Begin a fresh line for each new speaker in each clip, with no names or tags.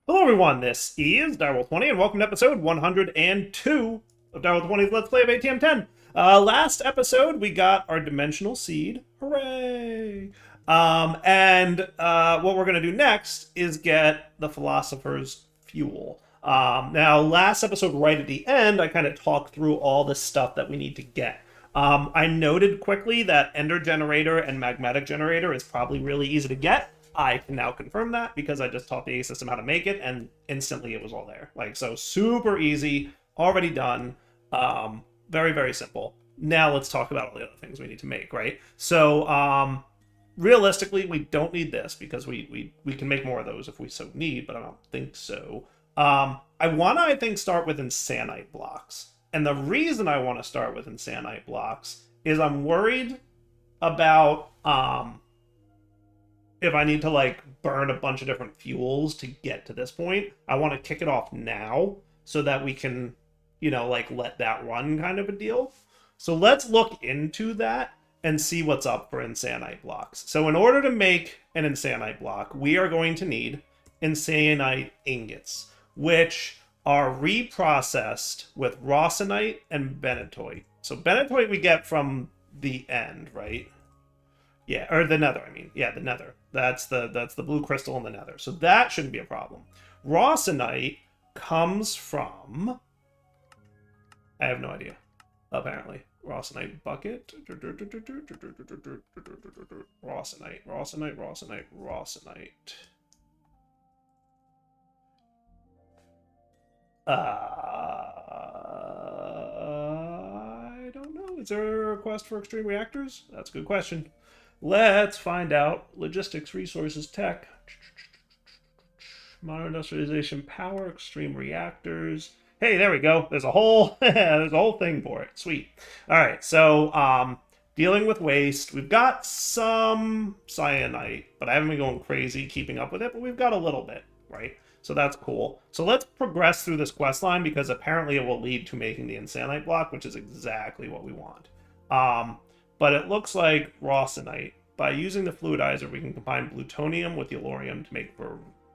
Hello everyone, this is Direwolf20 and welcome to episode 102 of Direwolf20's Let's Play of ATM10. Last episode we got our dimensional seed, hooray! What we're going to do next is get the philosopher's fuel. Now last episode right at the end I kind of talked through all the stuff that we need to get. I noted quickly that ender generator and magnetic generator is probably really easy to get. I can now confirm that because I just taught the A system how to make it, and instantly it was all there. Like, so super easy, already done, very, very simple. Now let's talk about all the other things we need to make, right? So, realistically, we don't need this because we can make more of those if we so need, but I don't think so. I want to, I think, start with insanite blocks. And the reason I want to start with insanite blocks is I'm worried about, if I need to like burn a bunch of different fuels to get to this point. I want to kick it off now so that we can, you know, like let that run kind of a deal. So let's look into that and see what's up for insanite blocks. So in order to make an insanite block, we are going to need insanite ingots, which are reprocessed with rosinite and benitoite. So benitoite we get from the end, right? Yeah, or the nether, I mean. Yeah, the nether. That's the blue crystal in the nether. So that shouldn't be a problem. Rosinite comes from... I have no idea, apparently. Rosinite bucket. Rosinite, rosinite, rosinite, rosinite. I don't know. Is there a request for extreme reactors? That's a good question. Let's find out. Logistics, resources, tech. Modern industrialization, power, extreme reactors. Hey, there we go. There's a whole there's a whole thing for it. Sweet. All right. So, dealing with waste. We've got some cyanite, but I haven't been going crazy keeping up with it, but we've got a little bit, right? So that's cool. So let's progress through this quest line because apparently it will lead to making the insanite block, which is exactly what we want. But it looks like rosinite. By using the fluidizer, we can combine plutonium with yellorium to make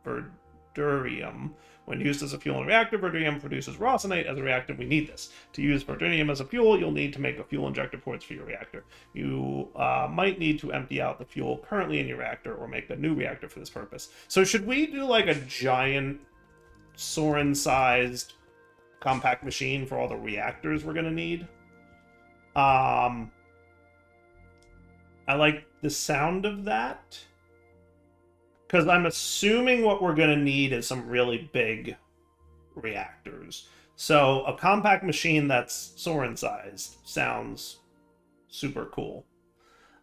verdurium. When used as a fuel in a reactor, verdurium produces rosinite as a reactant. We need this. To use verdurium as a fuel, you'll need to make a fuel injector ports for your reactor. You might need to empty out the fuel currently in your reactor or make a new reactor for this purpose. So should we do like a giant Soren-sized compact machine for all the reactors we're going to need? I like the sound of that. Because I'm assuming what we're going to need is some really big reactors. So a compact machine that's Soren-sized sounds super cool.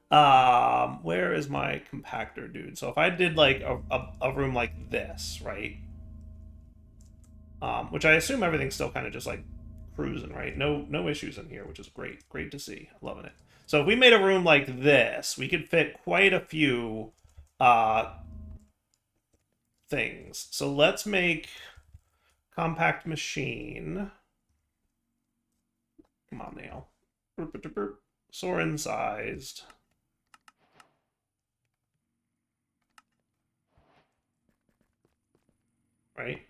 Where is my compactor, dude? So if I did like a room like this, right? Which I assume everything's still kind of just like cruising, right? No issues in here, which is great. Great to see. Loving it. So if we made a room like this, we could fit quite a few things. So let's make compact machine. Come on, Nail. Soren-sized. Right?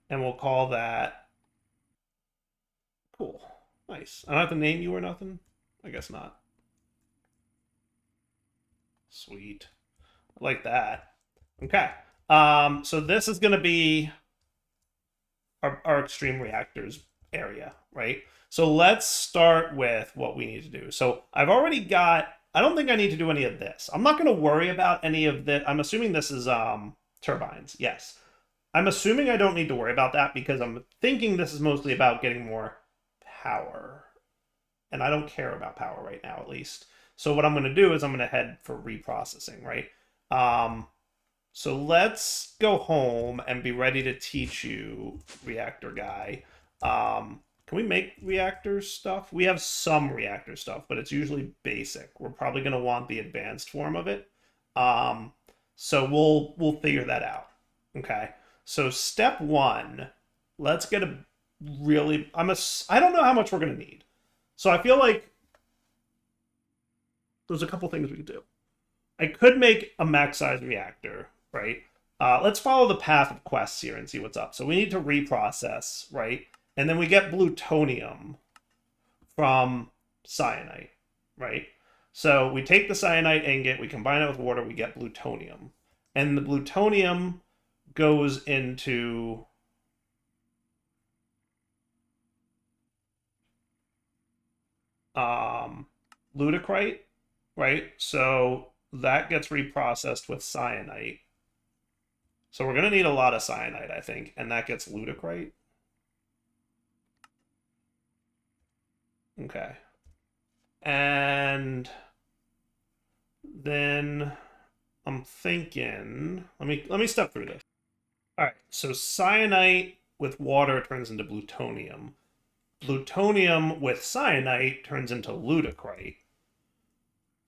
And we'll call that... Cool. Nice. I don't have to name you or nothing? I guess not. Sweet. I like that. Okay. So this is going to be our extreme reactors area, right? So let's start with what we need to do. So I've already got... I don't think I need to do any of this. I'm not going to worry about any of this. I'm assuming this is turbines. Yes. I'm assuming I don't need to worry about that because I'm thinking this is mostly about getting more power. And I don't care about power right now, at least. So what I'm going to do is I'm going to head for reprocessing, right? So let's go home and be ready to teach you, reactor guy. Can we make reactor stuff? We have some reactor stuff, but it's usually basic. We're probably going to want the advanced form of it. So we'll figure that out. Okay. So step one, let's get a really... I don't know how much we're going to need. So I feel like there's a couple things we could do. I could make a max size reactor, right? let's follow the path of quests here and see what's up. So we need to reprocess, right? And then we get plutonium from cyanite, right? So we take the cyanite ingot, we combine it with water, we get plutonium. And the plutonium goes into lutecrite, right? So that gets reprocessed with cyanite. So we're going to need a lot of cyanide, I think, and that gets lutecrite. Okay. And then I'm thinking, let me step through this. All right, so cyanite with water turns into plutonium. Plutonium with cyanite turns into lutecrite,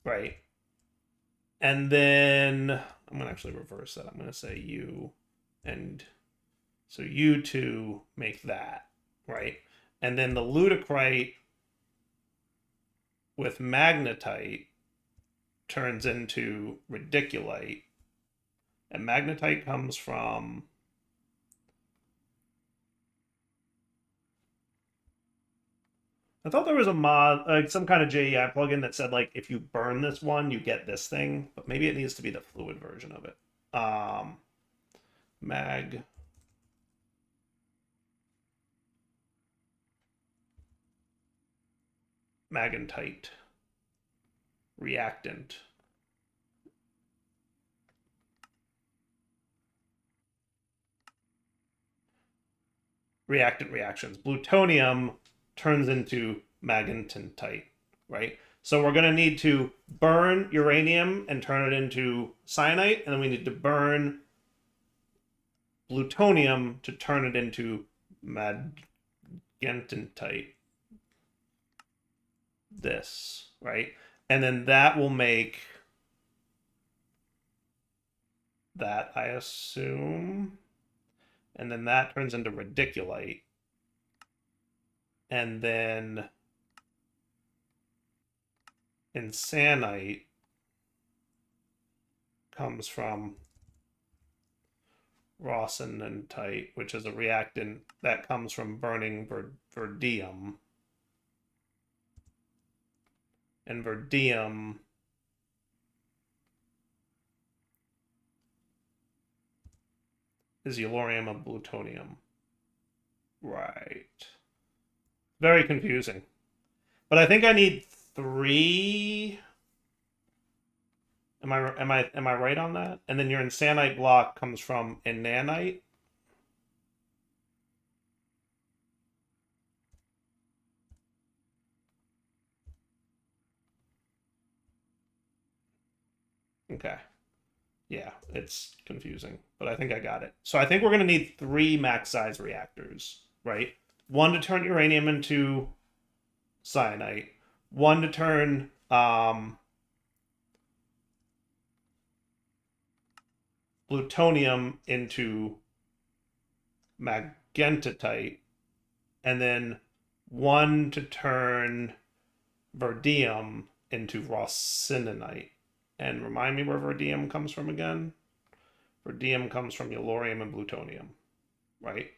right? And then I'm going to actually reverse that. I'm going to say you, and so you two make that, right? And then the lutecrite with magnetite turns into radiculite. And magnetite comes from I thought there was a mod, like some kind of JEI plugin that said like if you burn this one, you get this thing, but maybe it needs to be the fluid version of it. Magentite reactant. Reactant reactions. Plutonium turns into magentite, right? So we're going to need to burn uranium and turn it into cyanite, and then we need to burn plutonium to turn it into magentite. This, right? And then that will make that, I assume. And then that turns into radiculite. And then insanite comes from rosinantite, which is a reactant that comes from burning verdium. And verdium is yellorium of plutonium. Right. Very confusing. But I think I need 3. Am I right on that? And then your insanite block comes from inanite. Okay. Yeah, it's confusing, but I think I got it. So I think we're going to need 3 max size reactors, right? 1 to turn uranium into cyanite, 1 to turn plutonium into magentite, and then 1 to turn verdium into rosinantite. And remind me where verdium comes from again? Verdium comes from yellorium and plutonium, right?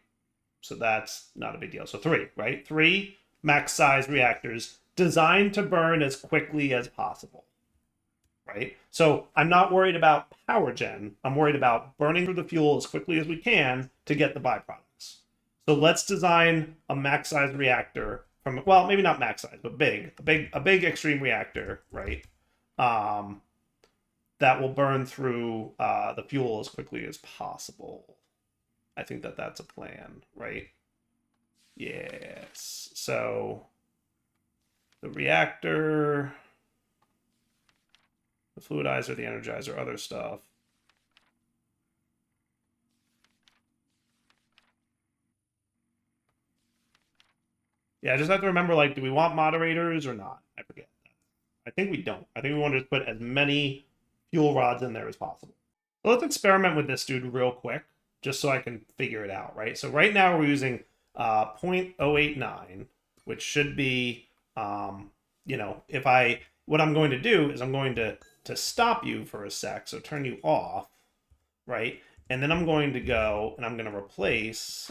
So that's not a big deal. So 3, right? 3 max size reactors designed to burn as quickly as possible, right? So I'm not worried about power gen. I'm worried about burning through the fuel as quickly as we can to get the byproducts. So let's design a max size reactor from, well, maybe not max size, but big, a big extreme reactor, right? That will burn through the fuel as quickly as possible. I think that that's a plan, right? Yes. So the reactor, the fluidizer, the energizer, other stuff. Yeah, I just have to remember, like, do we want moderators or not? I forget. I think we don't. I think we want to just put as many fuel rods in there as possible. So let's experiment with this dude real quick, just so I can figure it out, right? So right now we're using 0.089, which should be, you know, what I'm going to do is I'm going to stop you for a sec, so turn you off, right? And then I'm going to go and I'm going to replace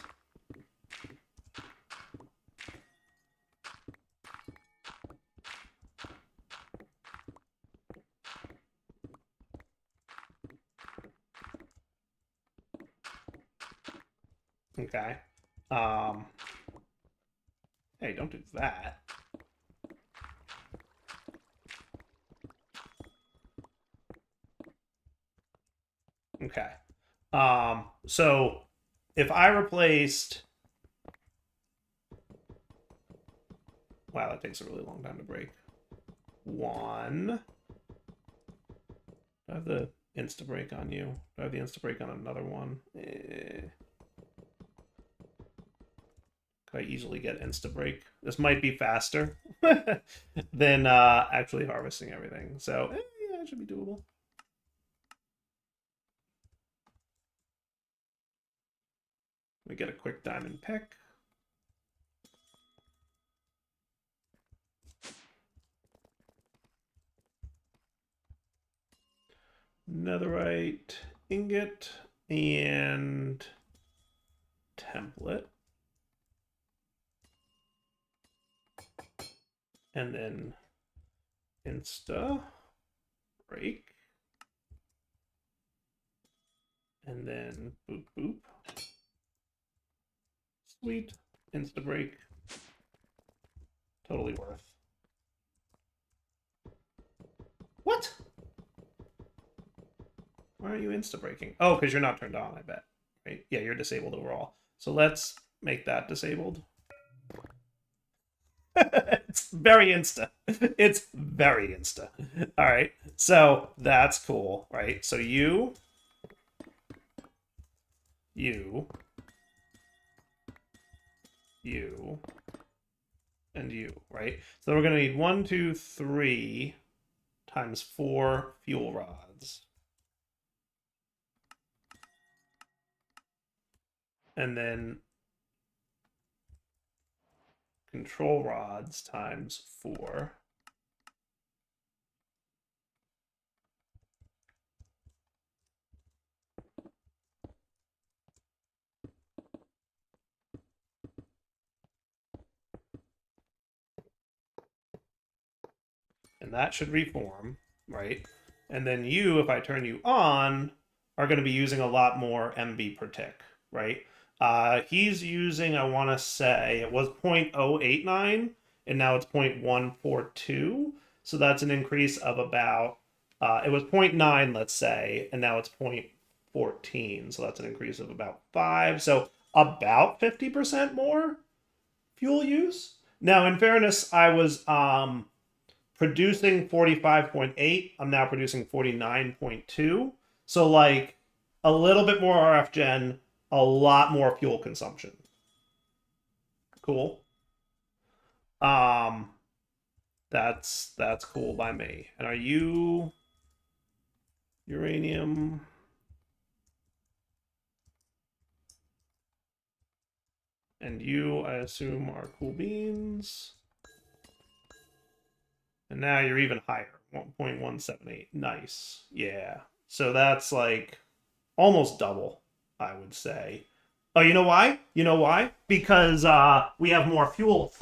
okay. Hey, don't do that. Okay. So if I replaced, wow, that takes a really long time to break. One. Do I have the insta break on you? Do I have the insta break on another one? Could I easily get insta break? This might be faster than actually harvesting everything. So yeah, it should be doable. We get a quick diamond pick. Netherite ingot and template. And then insta break. And then boop boop. Sweet. Insta break. Totally worth. What? Why aren't you insta breaking? Oh, because you're not turned on, I bet. Right? Yeah, you're disabled overall. So let's make that disabled. It's very insta. It's very insta. All right. So that's cool, right? So you, and you, right? So we're going to need 1, 2, 3 times 4 fuel rods. And then control rods times 4. And that should reform, right? And then you, if I turn you on, are going to be using a lot more MB per tick, right? He's using, I want to say, it was 0.089, and now it's 0.142. So that's an increase of about, it was 0.9, let's say, and now it's 0.14. So that's an increase of about 5. So about 50% more fuel use. Now, in fairness, I was producing 45.8. I'm now producing 49.2. So like a little bit more RF gen, a lot more fuel consumption. Cool. Um that's cool by me. And are you uranium? And you, I assume, are cool beans. And now you're even higher, 1.178. Nice. Yeah. So that's like almost double, I would say. Oh, you know why? You know why? Because we have more fuel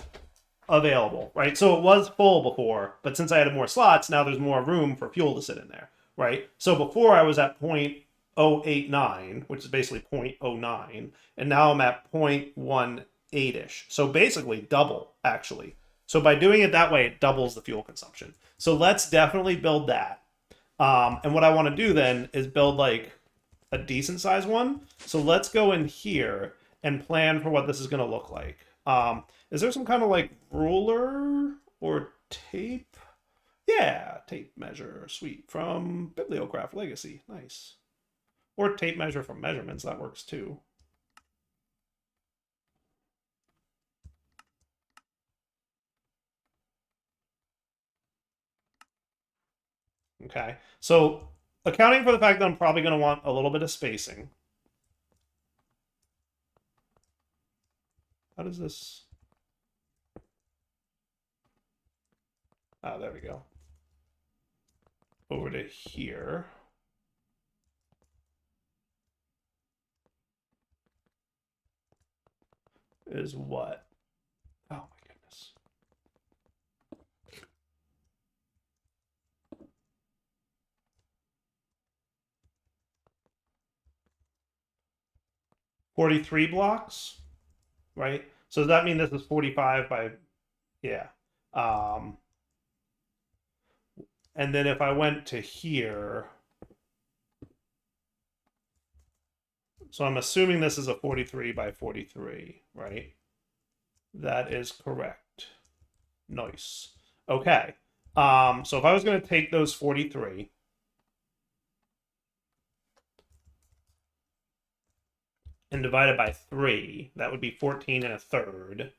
available, right? So it was full before, but since I had more slots, now there's more room for fuel to sit in there, right? So before I was at 0.089, which is basically 0.09, and now I'm at 0.18-ish. So basically double, actually. So by doing it that way, it doubles the fuel consumption. So let's definitely build that. And what I want to do then is build like a decent size one. So let's go in here and plan for what this is going to look like. Is there some kind of like ruler or tape? Yeah, tape measure, sweet, from Bibliocraft Legacy, nice. Or tape measure from measurements, that works too. Okay, so accounting for the fact that I'm probably going to want a little bit of spacing. How does this... Ah, there we go. Over to here. is what? Oh my goodness. $43 blocks, right? So does that mean this is 45 by, yeah. And then if I went to here, so I'm assuming this is a 43 by 43, right? That is correct. Nice. Okay. So if I was going to take those 43 and divide it by 3, that would be 14 and a third.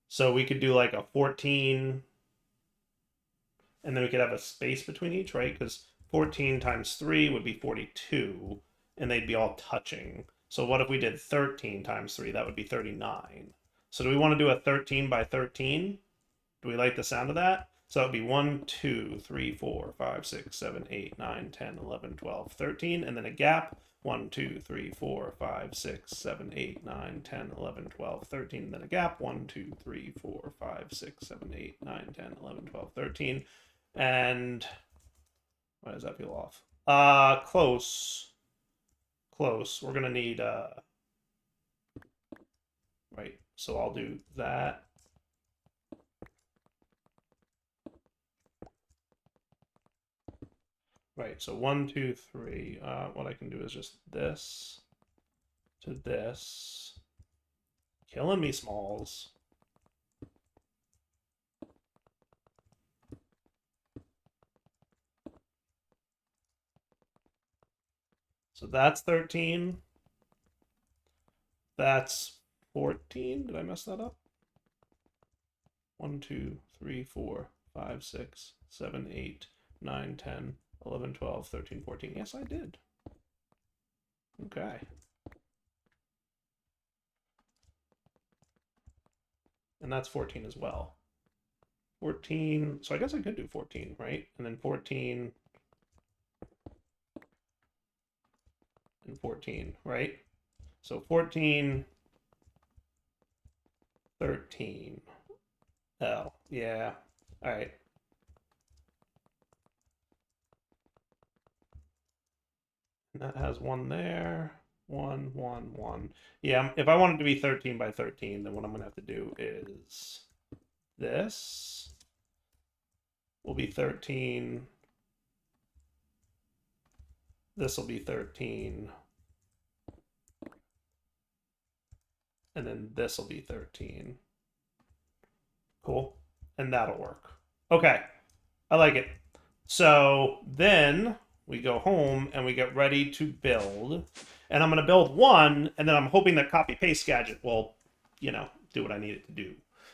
So we could do like a 14, and then we could have a space between each, right? Because 14 times 3 would be 42, and they'd be all touching. So what if we did 13 times 3? That would be 39. So do we want to do a 13 by 13? Do we like the sound of that? So that would be 1, 2, 3, 4, 5, 6, 7, 8, 9, 10, 11, 12, 13, and then a gap. 1, 2, 3, 4, 5, 6, 7, 8, 9, 10, 11, 12, 13, and then a gap. 1, 2, 3, 4, 5, 6, 7, 8, 9, 10, 11, 12, 13. And why does that feel off? Close. Close. We're going to need, right. So I'll do that. Right, so 1, 2, 3. What I can do is just this to this. Killing me, Smalls. So that's 13. That's 14. Did I mess that up? 1, 2, 3, 4, 5, 6, 7, 8, 9, 10, 11, 12, 13, 14. Yes, I did. Okay. And that's 14 as well. 14. So I guess I could do 14, right? And then 14 and 14, right? So 14, 13. Oh, yeah. All right. And that has one there. 1, 1, 1. Yeah, if I want it to be 13 by 13, then what I'm going to have to do is this will be 13. This will be 13. And then this will be 13. Cool. And that'll work. Okay. I like it. So then we go home and we get ready to build. And I'm going to build one, and then I'm hoping that copy paste gadget will, do what I need it to do.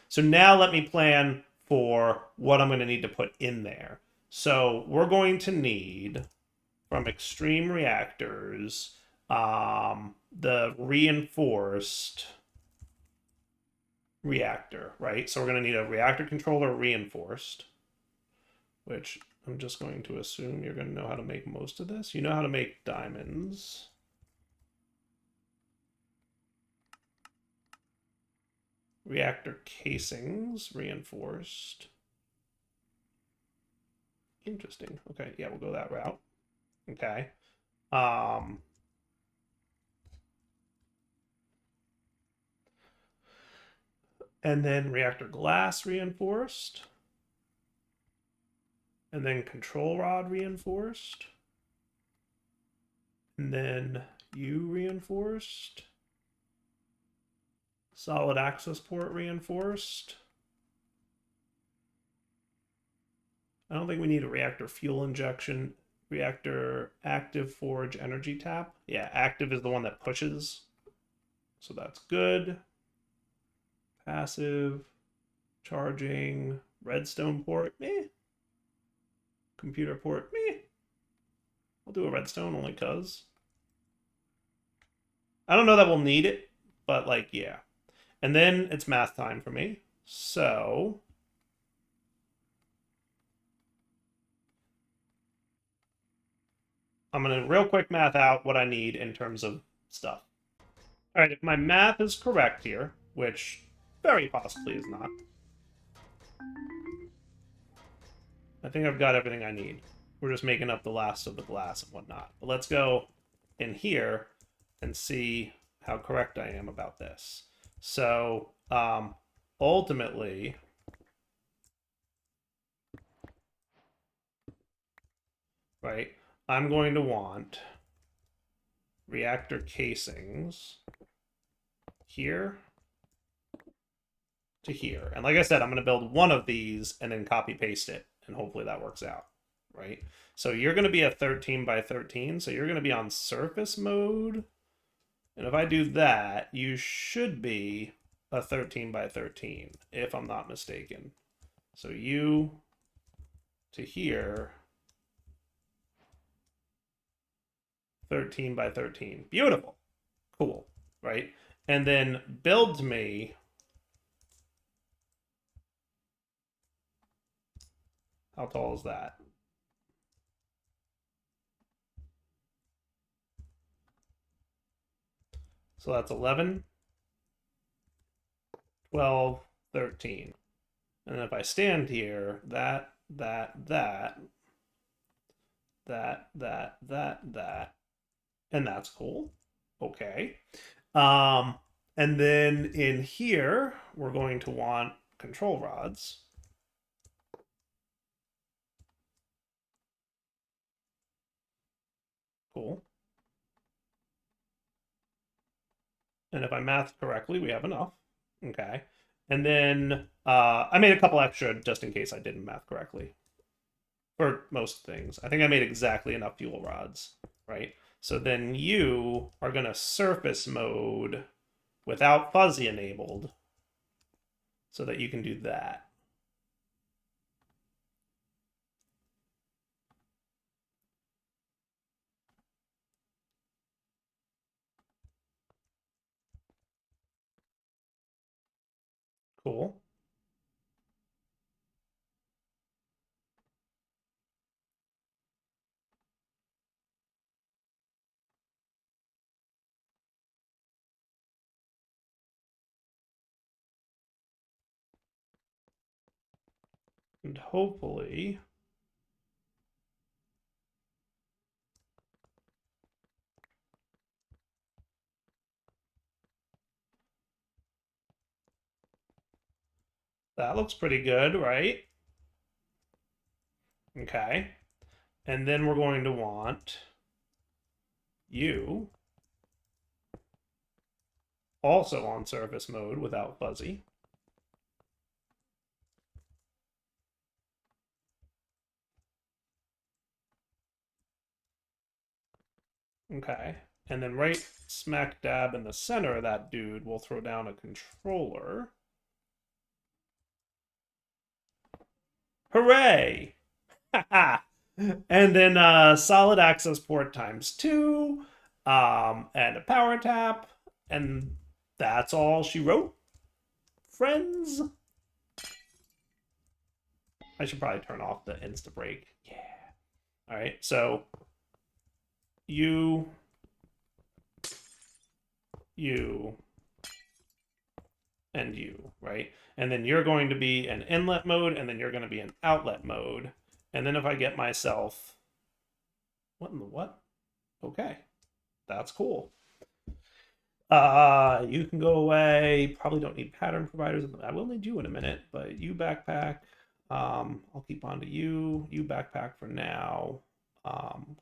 So now let me plan for what I'm going to need to put in there. So we're going to need, from Extreme Reactors, the reinforced reactor, right? So we're going to need a reactor controller reinforced, which I'm just going to assume you're going to know how to make most of this. You know how to make diamonds. Reactor casings reinforced. Interesting. Okay, yeah, we'll go that route. Okay. And then reactor glass reinforced. And then control rod reinforced. And then U reinforced. Solid access port reinforced. I don't think we need a reactor fuel injection. Reactor active forge energy tap. Yeah, active is the one that pushes. So that's good. Passive. Charging. Redstone port. Meh. Computer port. Meh. I'll do a redstone only cuz. I don't know that we'll need it, but like, yeah. And then it's math time for me. So I'm going to real quick math out what I need in terms of stuff. All right, if my math is correct here, which very possibly is not. I think I've got everything I need. We're just making up the last of the glass and whatnot. But let's go in here and see how correct I am about this. So ultimately, right, I'm going to want reactor casings here to here. And like I said, I'm going to build one of these and then copy paste it, and hopefully that works out, right? So you're going to be a 13 by 13, so you're going to be on surface mode. And if I do that, you should be a 13 by 13, if I'm not mistaken. So you to here, 13 by 13. Beautiful. Cool, right? And then build me how tall is that? So that's 11, 12, 13. And then if I stand here, that, and that's cool. Okay. And then in here, we're going to want control rods. Cool. And if I mathed correctly, we have enough. Okay. And then I made a couple extra just in case I didn't math correctly. For most things. I think I made exactly enough fuel rods, right? So then you are going to surface mode without fuzzy enabled so that you can do that. Cool. And hopefully that looks pretty good, right? Okay. And then we're going to want you also on surface mode without fuzzy. Okay. And then right smack dab in the center of that dude, we'll throw down a controller. Hooray! And then solid access port ×2, and a power tap, and that's all she wrote, friends. I should probably turn off the insta break. Yeah. All right, so you, and you, right? And then you're going to be an inlet mode, and then you're going to be an outlet mode. And then if I get myself, what in the what? Okay, that's cool. You can go away. Probably don't need pattern providers. I will need you in a minute, but you backpack. I'll keep on to you. You backpack for now.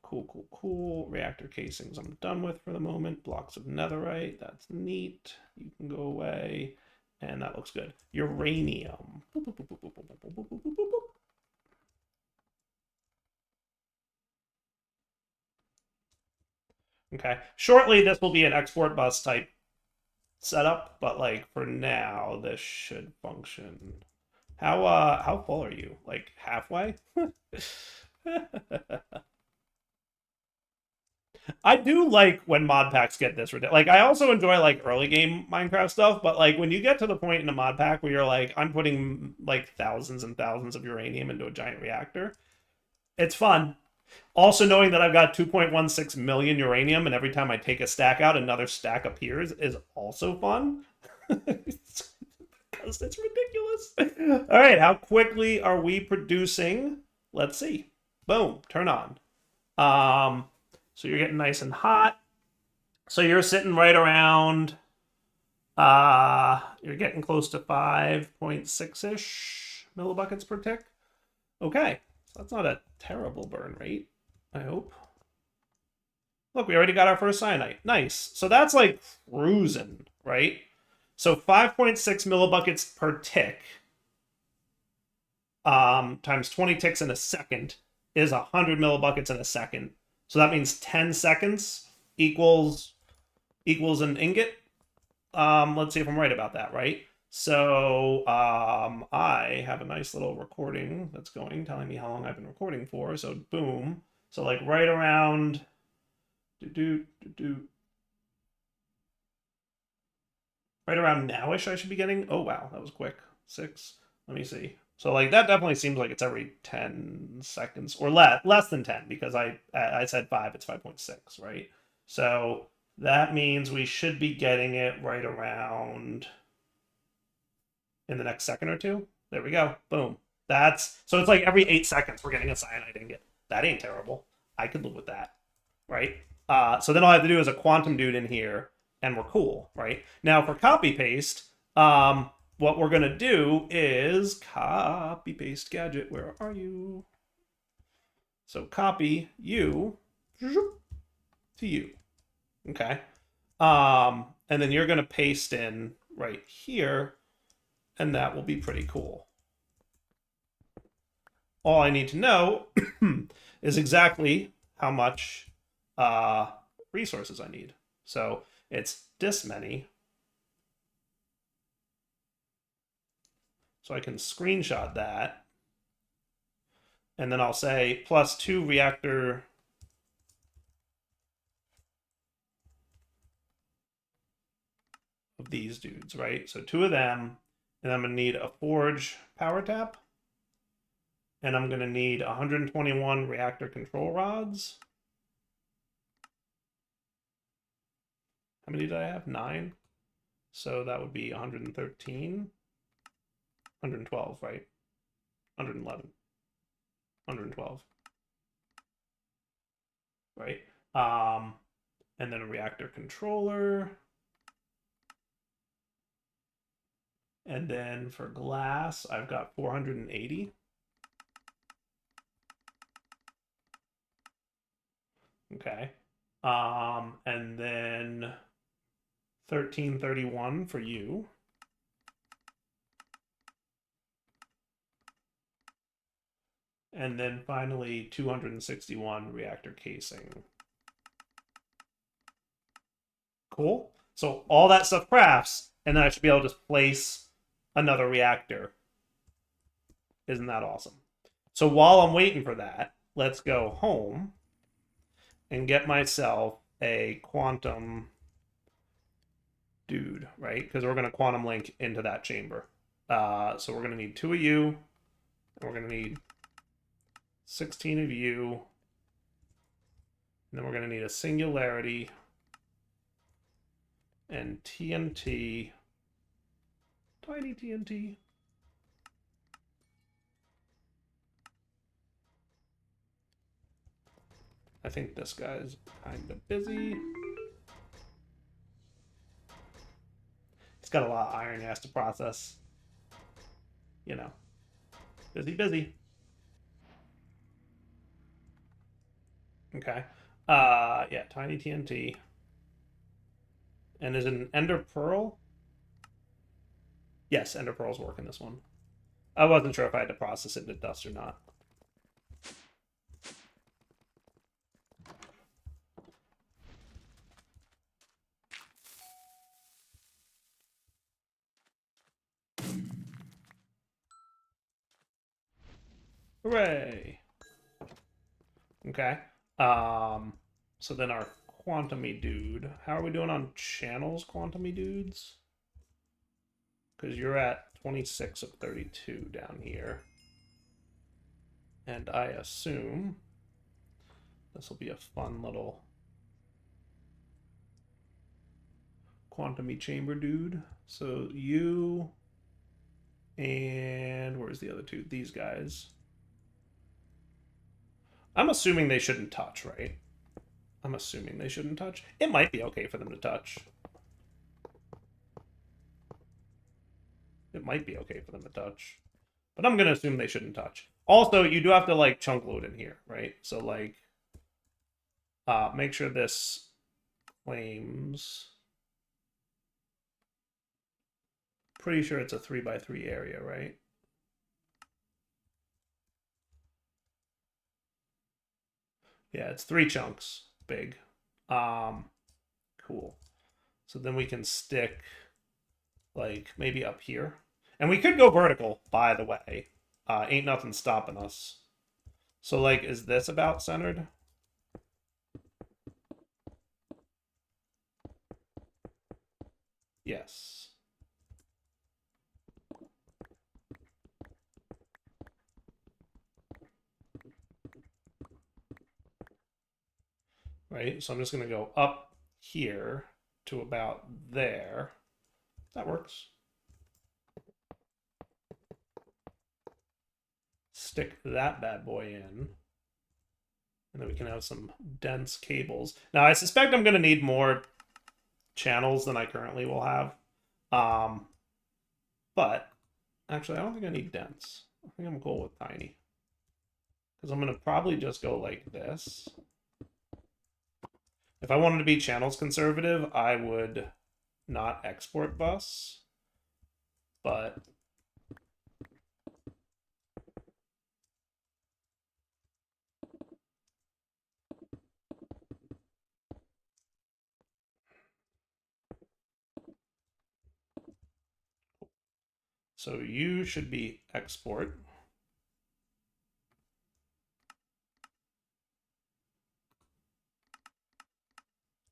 Cool. Reactor casings I'm done with for the moment. Blocks of netherite. That's neat. You can go away. And that looks good. Uranium. Okay. Shortly, this will be an export bus type setup, but like for now, this should function. How full are you? Like halfway? I do like when mod packs get this ridiculous. Like I also enjoy like early game Minecraft stuff, but like when you get to the point in a mod pack where you're like, I'm putting like thousands and thousands of uranium into a giant reactor, it's fun. Also knowing that I've got 2.16 million uranium and every time I take a stack out, another stack appears is also fun. Because it's ridiculous. All right, how quickly are we producing? Let's see. Boom, turn on. So you're getting nice and hot. So you're sitting right around, you're getting close to 5.6-ish millibuckets per tick. Okay, so that's not a terrible burn rate, I hope. Look, we already got our first cyanite. Nice. So that's like cruising, right? So 5.6 millibuckets per tick times 20 ticks in a second is 100 millibuckets in a second. So that means 10 seconds equals an ingot. Let's see if I'm right about that, right? So I have a nice little recording that's going, telling me how long I've been recording for. So boom. So like right around right around nowish I should be getting. Oh wow, that was quick. 6. Let me see. So like that definitely seems like it's every 10 seconds or less than 10 because I said 5, it's 5.6, right? So that means we should be getting it right around in the next second or two. There we go. Boom. That's so it's like every 8 seconds we're getting a cyanide ingot. That ain't terrible. I could live with that, right? So then all I have to do is a quantum dude in here, and we're cool, right? Now for copy paste, what we're gonna do is copy paste gadget. Where are you? So copy you to you. Okay. And then you're gonna paste in right here, and that will be pretty cool. All I need to know is exactly how much resources I need. So it's this many. So I can screenshot that. And then I'll say plus 2 reactor of these dudes, right? So 2 of them. And I'm going to need a forge power tap. And I'm going to need 121 reactor control rods. How many did I have? 9. So that would be 113. 112, right? 111. 112. Right? And then a reactor controller. And then for glass, I've got 480. Okay. And then 1331 for you. And then finally 261 reactor casing. Cool. So all that stuff crafts, and then I should be able to just place another reactor. Isn't that awesome? So while I'm waiting for that, let's go home and get myself a quantum dude, right? Because we're going to quantum link into that chamber. So we're going to need 2 of you, and we're going to need 16 of you, and then we're going to need a singularity and TNT, tiny TNT. I think this guy's kind of busy. He's got a lot of iron he has to process. You know, busy. Okay. Yeah, tiny TNT. And is it an Ender Pearl? Yes, Ender Pearls work in this one. I wasn't sure if I had to process it into dust or not. Hooray! Okay. So then our quantumy dude. How are we doing on channels, quantumy dudes? Because you're at 26 of 32 down here. And I assume this will be a fun little quantum chamber dude. So you and where's the other two? These guys. I'm assuming they shouldn't touch, right? I'm assuming they shouldn't touch. It might be okay for them to touch. It might be okay for them to touch. But I'm going to assume they shouldn't touch. Also, you do have to, like, chunk load in here, right? So, like, make sure this claims... Pretty sure it's a 3x3 area, right? Yeah, it's 3 chunks. Big. Cool. So then we can stick, like, maybe up here. And we could go vertical, by the way. Ain't nothing stopping us. So, like, is this about centered? Yes. Right? So I'm just going to go up here to about there. That works. Stick that bad boy in. And then we can have some dense cables. Now, I suspect I'm going to need more channels than I currently will have. But, actually, I don't think I need dense. I think I'm cool with tiny. Because I'm going to probably just go like this. If I wanted to be channels conservative, I would not export bus. But... So you should be export.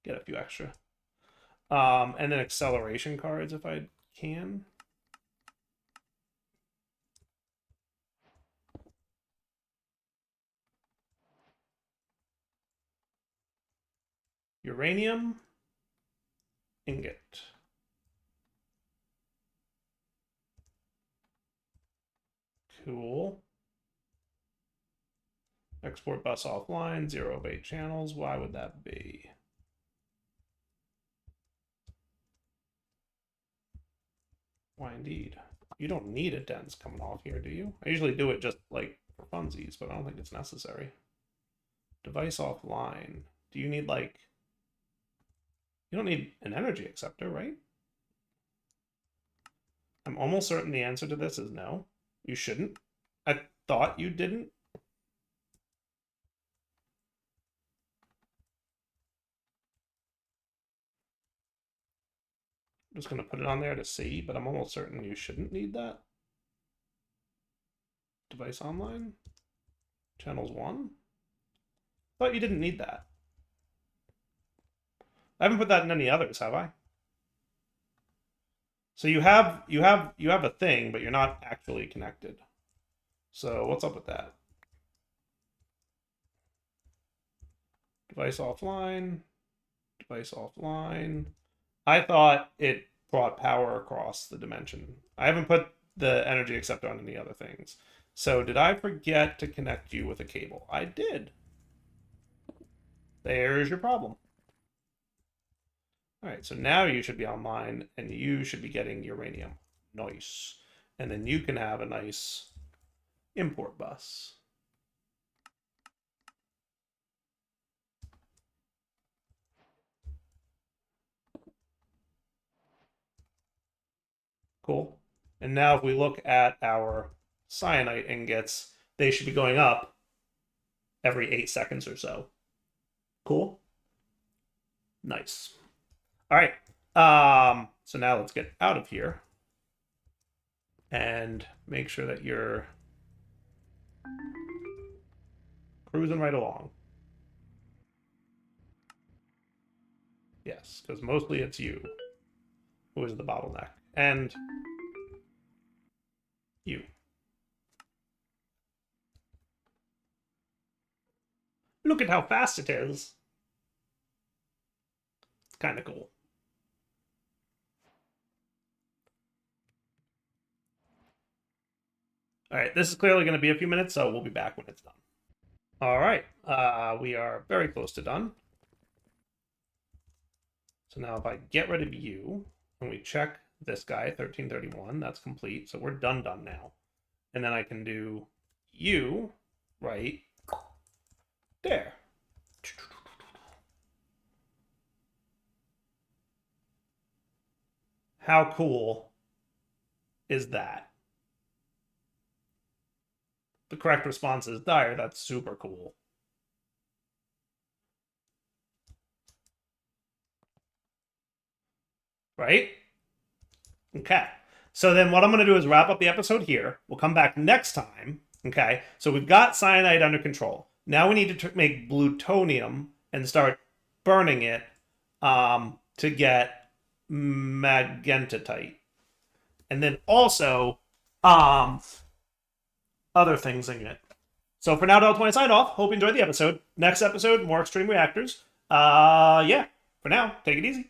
Get a few extra. And then acceleration cards if I can. Uranium. Ingot. Cool. Export bus offline, 0 of 8 channels. Why would that be? Why indeed? You don't need a dense coming off here, do you? I usually do it just like for funsies, but I don't think it's necessary. Device offline. Do you need like... You don't need an energy acceptor, right? I'm almost certain the answer to this is no. You shouldn't. I thought you didn't. I'm just going to put it on there to see, but I'm almost certain you shouldn't need that. Device online. Channels 1. Thought you didn't need that. I haven't put that in any others, have I? So you have a thing, but you're not actually connected. So what's up with that? Device offline. Device offline. I thought it brought power across the dimension. I haven't put the energy acceptor on any other things. So did I forget to connect you with a cable? I did. There's your problem. All right, so now you should be online and you should be getting uranium. Nice. And then you can have a nice import bus. Cool. And now if we look at our cyanite ingots, they should be going up every 8 seconds or so. Cool. Nice. All right. So now let's get out of here and make sure that you're cruising right along. Yes, because mostly it's you who is the bottleneck. And you. Look at how fast it is. It's kind of cool. All right, this is clearly going to be a few minutes, so we'll be back when it's done. All right, we are very close to done. So now if I get rid of you and we check this guy, 1331, that's complete. So we're done now. And then I can do you right there. How cool is that? The correct response is dire. That's super cool. Right? Okay. So then what I'm going to do is wrap up the episode here. We'll come back next time. Okay. So we've got cyanide under control. Now we need to make plutonium and start burning it to get magnetite. And then also other things in it. So for now, Del20 sign off. Hope you enjoyed the episode. Next episode, more extreme reactors. Yeah. For now, take it easy.